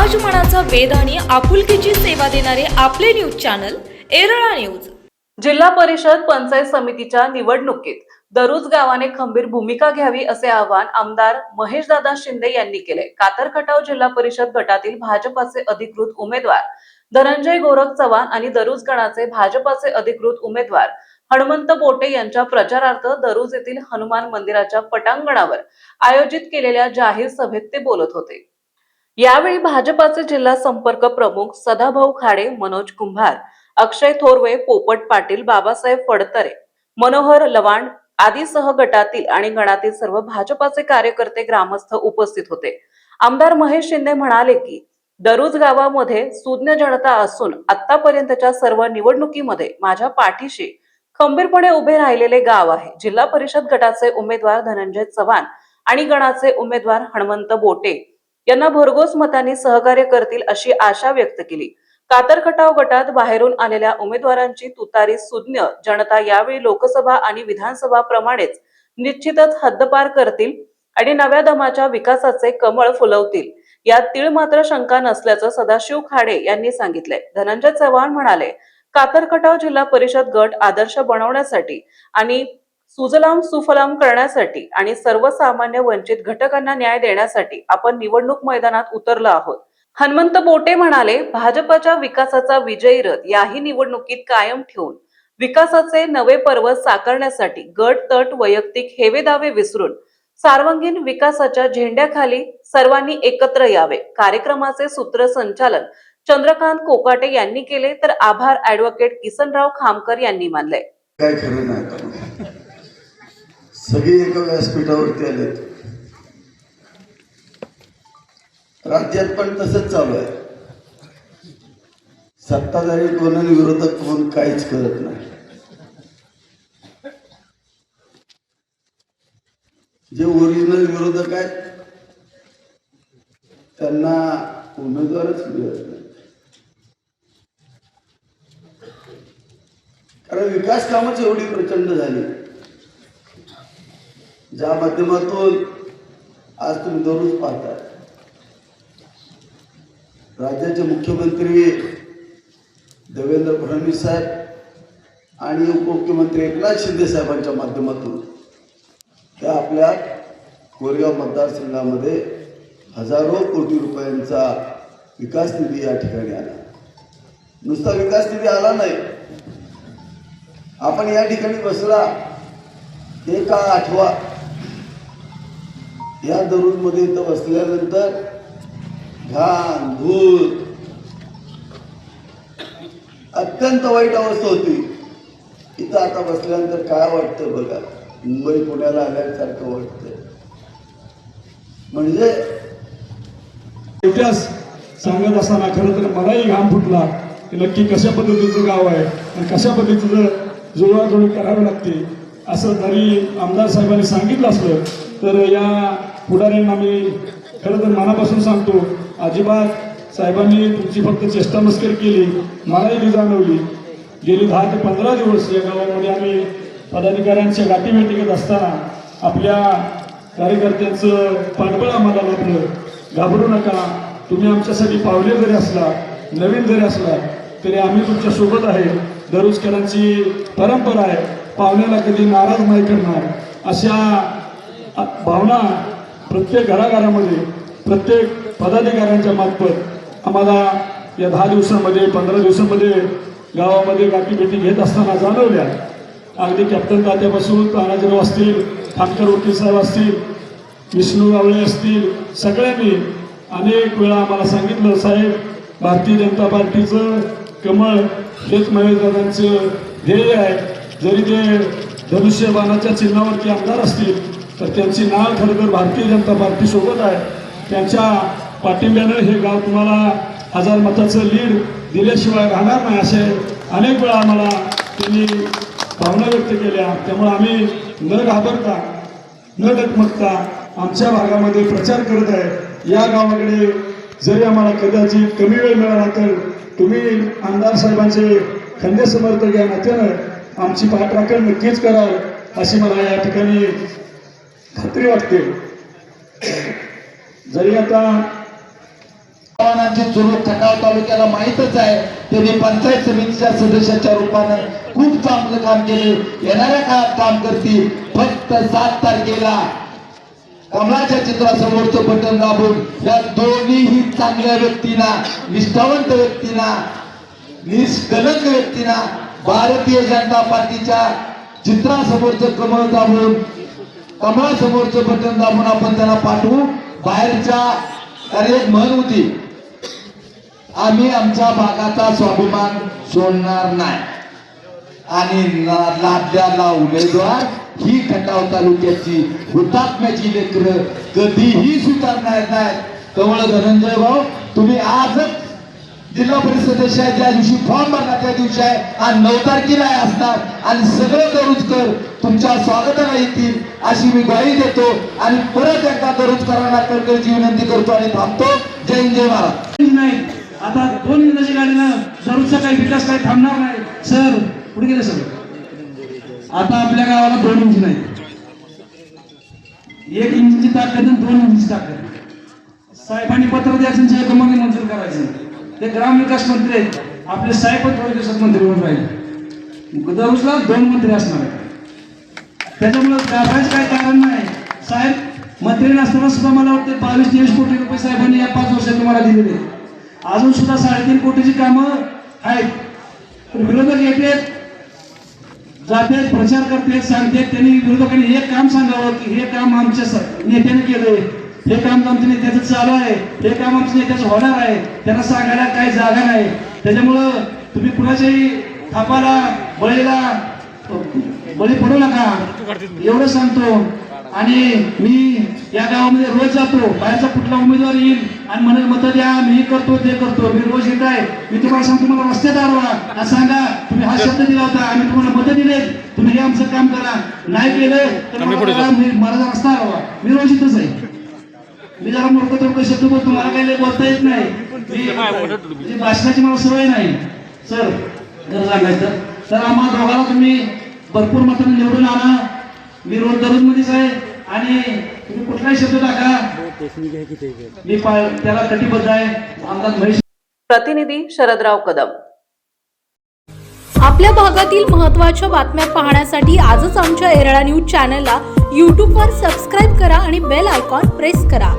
समाजमनाचा वेध आणि आपुलकीची सेवा देणारे आपले न्यूज चॅनल एरळा न्यूज। जिल्हा परिषद पंचायत समितीच्या निवडणुकीत दरुज गावाने खंबीर भूमिका घ्यावी असे आवाहन आमदार महेशदादा शिंदे यांनी केले। कातरखटाव जिल्हा परिषद गटातील भाजपाचे अधिकृत उमेदवार धनंजय गोरख चव्हाण आणि दरुज गणाचे भाजपाचे अधिकृत उमेदवार हनुमंत बोटे यांच्या प्रचारार्थ दरुज येथील हनुमान मंदिराच्या पटांगणावर आयोजित केलेल्या जाहीर सभेत ते बोलत होते। यावेळी भाजपाचे जिल्हा संपर्क प्रमुख सदाभाऊ खाडे, मनोज कुंभार, अक्षय थोरवे, पोपट पाटील, बाबासाहेब फडतरे, मनोहर लवांड आदीसह गटातील आणि गणातील सर्व भाजपाचे कार्यकर्ते, ग्रामस्थ उपस्थित होते। आमदार महेश शिंदे म्हणाले की दरुज गावामध्ये सुज्ञ जनता असून आतापर्यंतच्या सर्व निवडणुकीमध्ये माझ्या पाठीशी खंबीरपणे उभे राहिलेले गाव आहे। जिल्हा परिषद गटाचे उमेदवार धनंजय चव्हाण आणि गणाचे उमेदवार हनुमंत बोटे यांना भरघोस मतांनी सहकार्य करतील अशी आशा व्यक्त केली। कातरखटाव गटात बाहेरून आलेल्या उमेदवारांची तुतारी सुज्ञ जनता यावेळी लोकसभा आणि विधानसभा प्रमाणेच निश्चितच हद्दपार करतील आणि नव्या दमाच्या विकासाचे कमळ फुलवतील यात तीळ मात्र शंका नसल्याचं सदाशिव खाडे यांनी सांगितले। धनंजय चव्हाण म्हणाले, कातरखटाव जिल्हा परिषद गट आदर्श बनवण्यासाठी आणि सुजलाम सुफलाम करण्यासाठी आणि सर्वसामान्य वंचित घटकांना न्याय देण्यासाठी आपण निवडणूक मैदानात उतरलो आहोत। हनुमंत बोटे म्हणाले, भाजपच्या विकासाचा विजयी रथ याही निवडणुकीत कायम ठेवून विकासाचे नवे पर्वत साकारण्यासाठी गट तट वैयक्तिक हेवेदावे विसरून सार्वंगीण विकासाच्या झेंड्याखाली सर्वांनी एकत्र यावे। कार्यक्रमाचे सूत्रसंचालन चंद्रकांत कोकाटे यांनी केले तर आभार ऍडव्होकेट किसनराव खामकर यांनी मानले। काय खरं नाही, सगळे एका व्यासपीठावरती आले। राज्यात पण तसंच चालू आहे। सत्ताधारी कोण आणि विरोधक कोण काहीच करत नाही। जे ओरिजिनल विरोधक आहेत त्यांना उमेदवारच मिळत नाही, कारण विकास कामच एवढी प्रचंड झाली ज्या माध्यमातून आज तुम्ही दररोज पाहता। राज्याचे मुख्यमंत्री देवेंद्र फडणवीस साहेब आणि उपमुख्यमंत्री एकनाथ शिंदे साहेबांच्या माध्यमातून त्या आपल्या कोरेगाव मतदारसंघामध्ये हजारो कोटी रुपयांचा विकास निधी या ठिकाणी आला। नुसता विकास निधी आला नाही, आपण या ठिकाणी बसला हे का आठवा, या दरुज मध्ये इथं बसल्यानंतर घाण धूळ अत्यंत वाईट अवस्था होती। इथं आता बसल्यानंतर काय वाटतं बघा, मुंबई पुण्याला आल्यासारखं वाटतंय। म्हणजे इतिहास सांगत असताना खरं तर मलाही घाम फुटला की नक्की कशा पद्धतीचं गाव आहे आणि कशा पद्धतीचं जुळवाजुळव करावी लागते असं जरी आमदार साहेबांनी सांगितलं असलं तर या पुढाऱ्यांना मी खरं तर मनापासून सांगतो, अजिबात साहेबांनी तुमची फक्त चेष्टामस्करी केली, मलाही ती जाणवली। गेली 10 ते 15 दिवस या गावामध्ये आम्ही पदाधिकाऱ्यांच्या गाठीभेटी घेत असताना आपल्या कार्यकर्त्यांचं पाठबळ आम्हाला लाभलं। घाबरू नका, तुम्ही आमच्यासाठी पावले जरी असला, नवीन जरी असला तरी आम्ही तुमच्या सोबत आहे। दरुजकरांची परंपरा आहे, पाहुण्याला कधी नाराज नाही करणार, अशा भावना प्रत्येक घराघरामध्ये प्रत्येक पदाधिकाऱ्यांच्या मार्फत आम्हाला या 10 दिवसामध्ये 15 दिवसामध्ये गावामध्ये गाठीभेटी घेत असताना जाणवल्या। अगदी कॅप्टन तात्यापासून तानाजीराव असतील, ठाकरे वकील साहेब असतील, विष्णू गावळे असतील, सगळ्यांनी अनेक वेळा आम्हाला सांगितलं, साहेब भारतीय जनता पार्टीचं कमळ हेच महेशदादांचं ध्येय आहे। जरी ते धनुष्यबाणाच्या चिन्हावरती आमदार असतील तर त्यांची नाळ खरं तर भारतीय जनता पार्टी सोबत आहे। त्यांच्या पाठिंब्यानं हे गाव तुम्हाला 1000 मताचं लीड दिल्याशिवाय राहणार नाही असे अनेक वेळा आम्हाला त्यांनी भावना व्यक्त केल्या। त्यामुळे आम्ही न घाबरता न डगमगता आमच्या भागामध्ये प्रचार करत आहे। या गावाकडे जरी आम्हाला कदाचित कमी वेळ मिळाला तर तुम्ही आमदार साहेबांचे खंदे समर्थक या नात्यानं आमची पाठराखण नक्कीच कराल अशी मला या ठिकाणी खात्री वाटते। जरी आता चव्हाणांची चुरूक खटाव तालुक्याला माहीतच आहे. त्यांनी पंचायत समितीच्या सदस्याच्या रूपानं खूप चांगलं काम केले. येणाऱ्या काळात काम करतील. फक्त 7 तारखेला कमळाच्या चित्रासमोरचं बटन दाबून या दोन्हीही चांगल्या व्यक्तींना, निष्ठावंत व्यक्तींना, निष्कलंक व्यक्तींना भारतीय जनता पार्टीच्या चित्रासमोरचं कमळ दाबून, कमळासमोरचं बटन दाबून आपण त्यांना पाठवू. बाहेरच्या आणि एक म्हण होती, आम्ही आमच्या भागाचा स्वाभिमान सोडणार नाही आणि लादल्याला उमेदवार ही खटाव तालुक्याची हुतात्म्याची लेकरं कधीही सुधारणार नाहीत. कमळ धनंजय भाऊ, तुम्ही आजच जिल्हा परिषद सदस्य आहे, ज्या दिवशी फॉर्म भरला त्या दिवशी आहे आणि 9 तारखेला असणार आणि सगळे दरुजकर तुमच्या स्वागताला येतील अशी मी ग्वाही देतो आणि परत एकदा दरुजकरांना कळकळीची विनंती करतो आणि थांबतो. जय हिंद, जय महाराज. नाही आता 2 इंचाची गाडीनं दररोजचा काही विकास काही थांबणार नाही. सर पुढे गेले सर. आता आपल्या गावाला 2 इंच नाही, 1 इंचची ताकद आणि 2 इंचची ताकद. साहेबांनी पत्र द्यायचं, जयकुमारने मंजूर करायचं. ते ग्रामविकास मंत्री आहेत आपले साहेब, पण थोडे दिवसात मंत्री होऊन राहिले. दररोजला 2 मंत्री असणार आहेत. त्याच्यामुळे घाबरायचं काही कारण नाही. साहेब मंत्री नसताना सुद्धा मला वाटतं 22-23 कोटी रुपये साहेबांनी या 5 वर्षात तुम्हाला दिलेले. अजून सुद्धा 3.5 कोटीची कामं आहेत. पण विरोधक येतात, जातात, प्रचार करतात, सांगतात. त्यांनी विरोधकांनी एक काम सांगावं की हे काम आमच्या नेत्याने केलंय, हे काम आमच्या नेत्याचं चालू आहे, हे काम आमच्या नेत्याचं होणार आहे. त्यांना सांगायला काही जागा नाही. त्याच्यामुळं तुम्ही कुणाच्याही थापाला, बळीला बळी पडू नका एवढं सांगतो. आणि मी या गावामध्ये रोज जातो. बाहेरचा कुठला उमेदवार येईल आणि म्हणेल मतं द्या, मी हे करतो ते करतो, मी रोज येत आहे. मी तुम्हाला सांगतो, मला रस्त्यात अडवा, सांगा तुम्ही हा शब्द दिला होता, आम्ही तुम्हाला मतं दिले, तुम्ही हे आमचं काम करा. नाही केलं तर मला रस्ता अडवा. मी रोज इथंच आहे. मी जरा मोठं शब्द बोलतो, मला काही बोलता येत नाही, भाषणाची मला सवय नाही. सर जर सांगायचं तर आम्हा दोघांना तुम्ही भरपूर मतांनी निवडून आणा. मी रोज दररोज मध्येच आहे आणि तुम्ही कुठलाही शब्द टाका, मी त्याला कटिबद्ध आहे. आमदार महेश. प्रतिनिधी शरदराव कदम. आपल्या भागातील महत्त्वाच्या बातम्या पाहण्यासाठी आजच आमच्या येरळा न्यूज चॅनलला यूट्यूबवर सबस्क्राईब करा आणि बेल आयकॉन प्रेस करा.